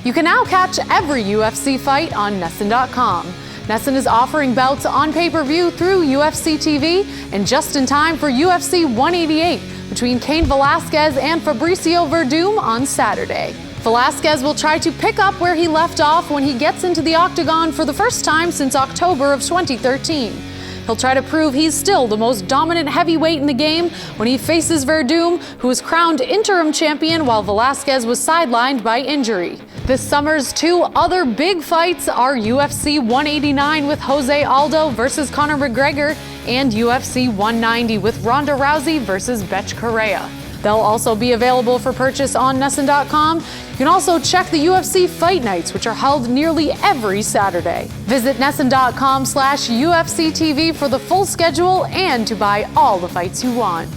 You can now catch every UFC fight on NESN.com. NESN is offering bouts on pay-per-view through UFC TV and just in time for UFC 188 between Cain Velasquez and Fabricio Verdum on Saturday. Velasquez will try to pick up where he left off when he gets into the octagon for the first time since October of 2013. He'll try to prove he's still the most dominant heavyweight in the game when he faces Verdum, who was crowned interim champion while Velasquez was sidelined by injury. This summer's two other big fights are UFC 189 with Jose Aldo versus Conor McGregor and UFC 190 with Ronda Rousey versus Bethe Correia. They'll also be available for purchase on NESN.com. You can also check the UFC Fight Nights, which are held nearly every Saturday. Visit NESN.com/UFC TV for the full schedule and to buy all the fights you want.